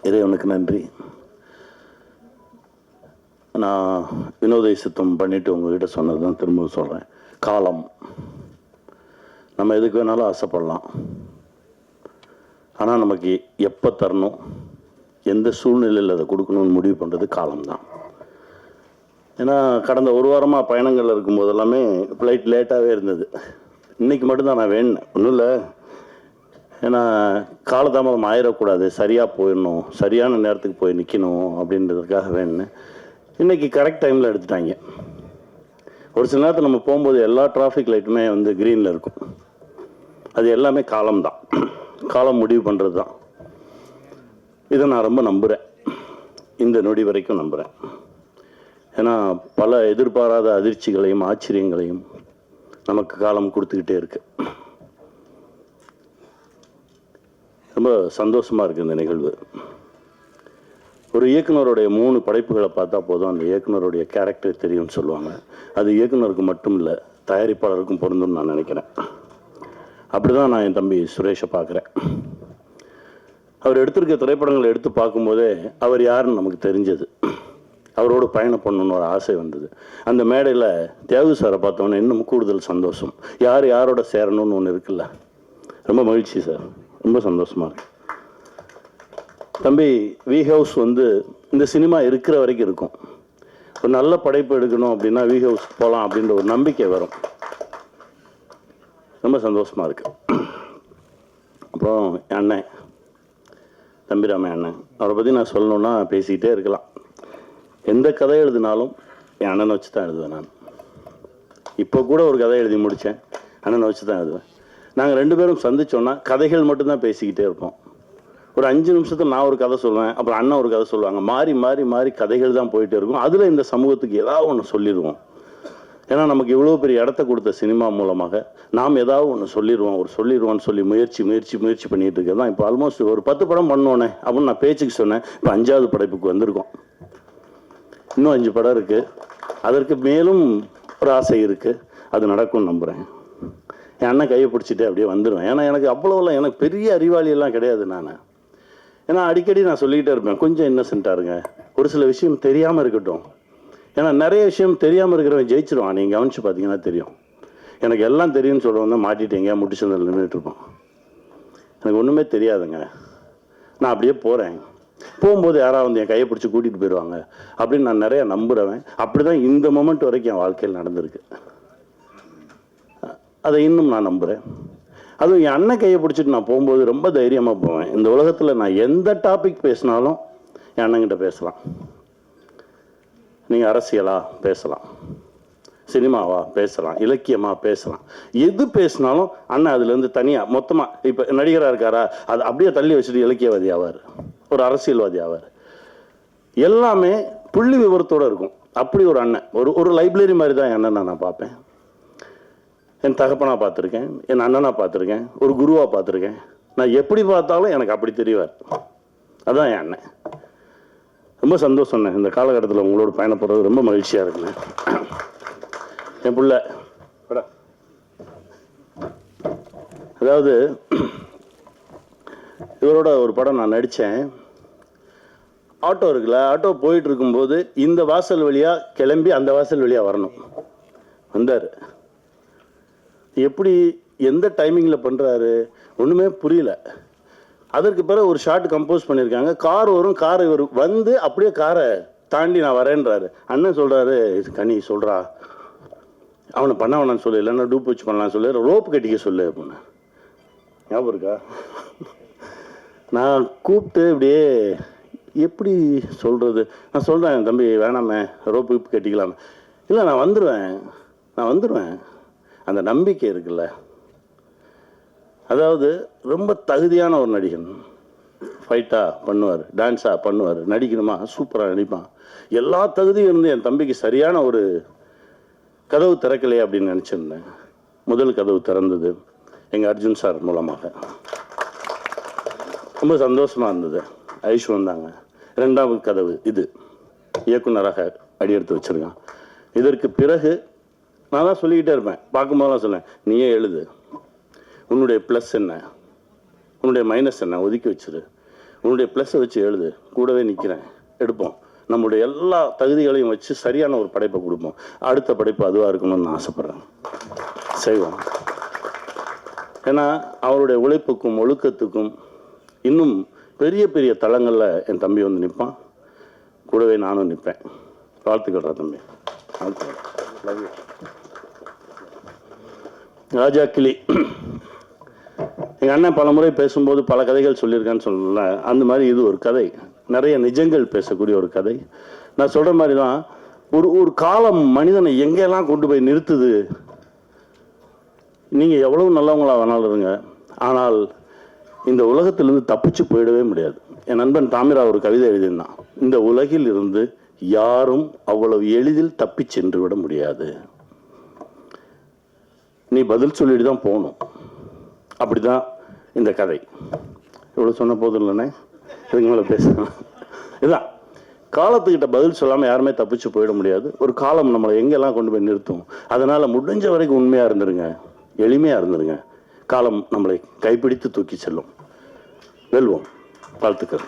இறைவனுக்கு நன்றி. நான் வினோத சித்தம் பண்ணிவிட்டு உங்கள்கிட்ட சொன்னது தான் திரும்ப சொல்கிறேன். காலம், நம்ம எதுக்கு வேணாலும் ஆசைப்படலாம். ஆனால் நமக்கு எப்போ தரணும், எந்த சூழ்நிலையில் அதை கொடுக்கணும்னு முடிவு பண்ணுறது காலம்தான். ஏன்னா கடந்த ஒரு வாரமாக பயணங்கள் இருக்கும்போது எல்லாமே ஃப்ளைட் லேட்டாகவே இருந்தது. இன்றைக்கி மட்டும்தான் நான் வேணுனேன், ஒன்றும் இல்லை. ஏன்னா காலதாமதம் ஆயிடக்கூடாது, சரியாக போயிடணும், சரியான நேரத்துக்கு போய் நிற்கணும் அப்படின்றதுக்காக வேணுன்னு இன்றைக்கி கரெக்ட் டைமில் எடுத்துட்டாங்க. ஒரு சில நேரத்தில் நம்ம போகும்போது எல்லா டிராஃபிக் லைட்டுமே வந்து க்ரீனில் இருக்கும். அது எல்லாமே காலம்தான், காலம் முடிவு பண்ணுறது தான். இதை நான் ரொம்ப நம்புகிறேன், இந்த நொடி வரைக்கும் நம்புகிறேன். ஏன்னா பல எதிர்பாராத அதிர்ச்சிகளையும் ஆச்சரியங்களையும் நமக்கு காலம் கொடுத்துக்கிட்டே இருக்கு. ரொம்ப சந்தோஷமாக இருக்குது இந்த நிகழ்வு. ஒரு இயக்குனருடைய 3 படைப்புகளை பார்த்தா போதும் அந்த இயக்குனருடைய கேரக்டர் தெரியும்னு சொல்லுவாங்க. அது இயக்குனருக்கு மட்டும் இல்லை, தயாரிப்பாளருக்கும் பொருந்தும்னு நான் நினைக்கிறேன். அப்படி தான் நான் என் தம்பி சுரேஷை பார்க்குறேன். அவர் எடுத்திருக்க திரைப்படங்களை எடுத்து பார்க்கும்போதே அவர் யாருன்னு நமக்கு தெரிஞ்சது. அவரோடு பயணம் பண்ணணுன்னு ஒரு ஆசை வந்தது. அந்த மேடையில் தியாகு சாரை பார்த்தோன்னே இன்னும் கூடுதல் சந்தோஷம். யார் யாரோட சேரணும்னு ஒன்று இருக்குல்ல, ரொம்ப மகிழ்ச்சி சார், ரொம்ப சந்தோஷமாக இருக்கு. தம்பி, வி ஹவுஸ் வந்து இந்த சினிமா இருக்கிற வரைக்கும் இருக்கும். ஒரு நல்ல படைப்பு எடுக்கணும் அப்படின்னா வி ஹவுஸ் போகலாம் அப்படின்ற ஒரு நம்பிக்கை வரும். ரொம்ப சந்தோஷமாக இருக்கு. அப்புறம் என் அண்ணன் தம்பிராம அண்ணன், அவரை பற்றி நான் சொல்லணுன்னா பேசிக்கிட்டே இருக்கலாம். எந்த கதை எழுதினாலும் என் அண்ணனை வச்சு தான் எழுதுவேன். நான் இப்போ கூட ஒரு கதை எழுதி முடித்தேன், அண்ணனை வச்சு தான் எழுதுவேன். நாங்கள் 2 பேரும் சந்திச்சோன்னா கதைகள் மட்டும்தான் பேசிக்கிட்டே இருப்போம். ஒரு 5 நிமிஷத்தில் நான் ஒரு கதை சொல்லுவேன், அப்புறம் அண்ணன் ஒரு கதை சொல்லுவாங்க. மாறி மாறி மாறி கதைகள் தான் போயிட்டே இருக்கும். அதில் இந்த சமூகத்துக்கு ஏதாவது ஒன்று சொல்லிடுவோம். ஏன்னா நமக்கு இவ்வளோ பெரிய இடத்த கொடுத்த சினிமா மூலமாக நாம் ஏதாவது ஒன்று சொல்லிடுவோம்னு சொல்லி முயற்சி பண்ணிட்டு இருக்கேன் தான். இப்போ ஆல்மோஸ்ட் ஒரு 10 படம் பண்ணோன்னே அப்படின்னு நான் பேச்சுக்கு சொன்னேன். இப்போ 5வது படைப்புக்கு வந்திருக்கோம். இன்னும் 5 படம் இருக்குது. அதற்கு மேலும் ஒரு ஆசை இருக்குது. அது நடக்கும்னு நம்புகிறேன். என் அண்ணன் கையை பிடிச்சிட்டு அப்படியே வந்துடுவேன். ஏன்னா எனக்கு அவ்வளோலாம், எனக்கு பெரிய அறிவாளியெல்லாம் கிடையாது நான். ஏன்னா அடிக்கடி நான் சொல்லிக்கிட்டே இருப்பேன், கொஞ்சம் இன்னசென்ட்டாக இருங்க, ஒரு சில விஷயம் தெரியாமல் இருக்கட்டும். ஏன்னா நிறைய விஷயம் தெரியாமல் இருக்கிறவன் ஜெயிச்சிருவான். நீங்கள் கவனிச்சு பார்த்தீங்கன்னா தெரியும். எனக்கு எல்லாம் தெரியும்னு சொல்கிறவங்க மாட்டிட்டு எங்கேயா முட்டிச்சந்தில் நின்றுட்டு இருப்போம். எனக்கு ஒன்றுமே தெரியாதுங்க, நான் அப்படியே போகிறேன். போகும்போது யாராவது வந்து என் கையை பிடிச்சி கூட்டிகிட்டு போயிடுவாங்க அப்படின்னு நான் நிறைய நம்புகிறவன். அப்படி தான் இந்த மொமெண்ட் வரைக்கும் என் வாழ்க்கையில் நடந்திருக்கு. அதை இன்னும் நான் நம்புகிறேன். அதுவும் என் அண்ணன் கையை பிடிச்சிட்டு நான் போகும்போது ரொம்ப தைரியமாக போவேன். இந்த உலகத்தில் நான் எந்த டாபிக் பேசினாலும் என் அண்ணங்கிட்ட பேசலாம். நீங்கள் அரசியலா பேசலாம், சினிமாவா பேசலாம், இலக்கியமாக பேசலாம், எது பேசினாலும் அண்ணன் அதுலேருந்து தனியாக மொத்தமாக. இப்போ நடிகராக இருக்காரா, அதை அப்படியே தள்ளி வச்சுட்டு இலக்கியவாதி ஆவார், ஒரு அரசியல்வாதி ஆவார். எல்லாமே புள்ளி விவரத்தோடு இருக்கும். அப்படி ஒரு அண்ணன், ஒரு லைப்ரரி மாதிரி தான் என் அண்ணனை நான் பார்ப்பேன். என் தகப்பனாக பார்த்துருக்கேன், என் அண்ணனாக பார்த்துருக்கேன், ஒரு குருவாக பார்த்துருக்கேன். நான் எப்படி பார்த்தாலும் எனக்கு அப்படி தெரிவார். அதுதான் என் அண்ணன். ரொம்ப சந்தோஷம். இந்த காலகட்டத்தில் உங்களோட பயணப்படுறது ரொம்ப மகிழ்ச்சியாக இருக்குங்க. என் பிள்ளை அதாவது இவரோட ஒரு படம் நான் நடித்தேன். ஆட்டோ இருக்குல்ல, ஆட்டோ போயிட்டு இருக்கும்போது இந்த வாசல் வழியாக கிளம்பி அந்த வாசல் வழியாக வரணும். வந்தார். எப்படி எந்த டைமிங்கில் பண்ணுறாரு ஒன்றுமே புரியல. அதற்கு பிறகு ஒரு ஷார்ட் கம்போஸ் பண்ணியிருக்காங்க. கார் வரும், கார் இவர் வந்து அப்படியே காரை தாண்டி நான் வரேன்றாரு. அண்ணன் சொல்கிறாரு, இது கனி சொல்கிறா, அவனை பண்ண வேணான்னு சொல்லு, இல்லைன்னா டூப் வச்சு பண்ணலான்னு சொல்லு, ரோப்பு கட்டிக்க சொல்லு அப்படின்னு. ஞாபகம் இருக்கா? நான் கூப்பிட்டு இப்படியே எப்படி சொல்கிறது, நான் சொல்கிறேன், தம்பி வேணாமே, ரோப்பு கட்டிக்கலாம். இல்லை நான் வந்துடுவேன். அந்த நம்பிக்கை இருக்குல்ல, அதாவது ரொம்ப தகுதியான ஒரு நடிகன். ஃபைட்டாக பண்ணுவார், டான்ஸாக பண்ணுவார், நடிக்கணுமா சூப்பராக நடிப்பான். எல்லா தகுதியும் இருந்து என் தம்பிக்கு சரியான ஒரு கதவு திறக்கலையே அப்படின்னு நினச்சிருந்தேன். முதல் கதவு திறந்தது எங்கள் அர்ஜுன் சார் மூலமாக. ரொம்ப சந்தோஷமாக இருந்தது. ஐஷு வந்தாங்க. 2வது கதவு இது இயக்குனராக அடியெடுத்து வச்சுருக்கான். இதற்கு பிறகு நான் தான் சொல்லிக்கிட்டே இருப்பேன், பார்க்கும்போதெல்லாம் சொல்லேன், நீயே எழுது, உன்னுடைய ப்ளஸ் என்ன, உன்னுடைய மைனஸ் என்ன ஒதுக்கி வச்சிரு, உன்னுடைய ப்ளஸ்ஸை வச்சு எழுது, கூடவே நிற்கிறேன், எடுப்போம். நம்முடைய எல்லா தகுதிகளையும் வச்சு சரியான ஒரு படைப்பை கொடுப்போம். அடுத்த படைப்பு அதுவாக இருக்கணும்னு நான் ஆசைப்பட்றேன். செய்வோம். ஏன்னா அவருடைய உழைப்புக்கும் ஒழுக்கத்துக்கும் இன்னும் பெரிய பெரிய தளங்களில் என் தம்பி வந்து நிற்பான். கூடவே நானும் நிற்பேன். வாழ்த்துக்கள் தம்பி. ராஜா கிளி, எங்கள் அண்ணன் பல முறை பேசும்போது பல கதைகள் சொல்லியிருக்கான்னு சொல்லல, அந்த மாதிரி இது ஒரு கதை. நிறைய நிஜங்கள் பேசக்கூடிய ஒரு கதை. நான் சொல்கிற மாதிரி தான் ஒரு காலம் மனிதனை எங்கெல்லாம் கொண்டு போய் நிறுத்துது. நீங்கள் எவ்வளவு நல்லவங்களா வேணாலும் இருங்க, ஆனால் இந்த உலகத்திலிருந்து தப்பிச்சு போயிடவே முடியாது. என் நண்பன் தாமிரா ஒரு கவிதை எழுதியிருந்தான், இந்த உலகில் இருந்து யாரும் அவ்வளவு எளிதில் தப்பி சென்று விட முடியாது, நீ பதில் சொல்லிட்டு தான் போகணும். அப்படிதான் இந்த கதை. இவ்வளோ சொன்ன போதும் இல்லைண்ணே, இதுக்கு மேலே பேசணும். இதுதான், காலத்துக்கிட்ட பதில் சொல்லாமல் யாருமே தப்பிச்சு போயிட முடியாது. ஒரு காலம் நம்மளை எங்கெல்லாம் கொண்டு போய் நிறுத்தும். அதனால் முடிஞ்ச வரைக்கும் உண்மையாக இருந்துருங்க, எளிமையாக இருந்துருங்க. காலம் நம்மளை கைப்பிடித்து தூக்கி செல்லும். வெல்வோம். வாழ்த்துக்கள்.